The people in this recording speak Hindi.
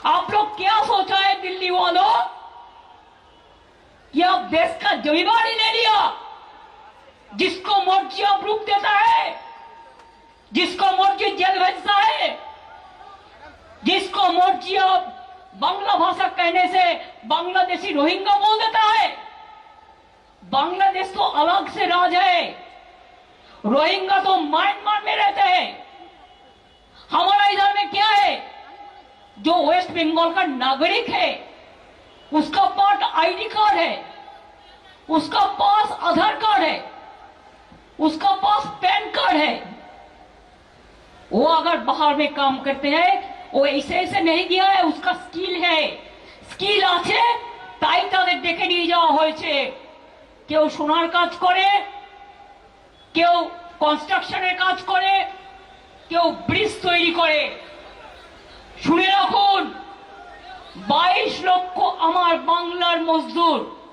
आप लोग क्या सोचा है दिल्ली वालों कि आप देश का जिम्मेदारी ले लिया? जिसको मर्जी आप रुक देता है, जिसको मर्जी जेल भेजता है, जिसको मर्जी आप बांग्ला भाषा कहने से बांग्लादेशी रोहिंग्या बोल देता है। बांग्लादेश तो अलग से राज है, रोहिंग्या तो म्यांमार में रहते हैं। हमारा इधर में क्या है? जो वेस्ट बंगाल का नागरिक है उसका पास आईडी कार्ड है, उसका पास आधार कार्ड है, उसका पास पैन कार्ड है। वो अगर बाहर में काम करते हैं वो ऐसे ऐसे नहीं गया है, उसका स्किल है, স্কিল আছে তাই তাদের ডেকে নিয়ে যাওয়া হয়েছে। কেউ সোনার কাজ করে, কেউ কনস্ট্রাকশনের কাজ করে, কেউ ব্রিজ তৈরি করে। শুনে রাখুন, 22 লক্ষ আমার বাংলার মজদুর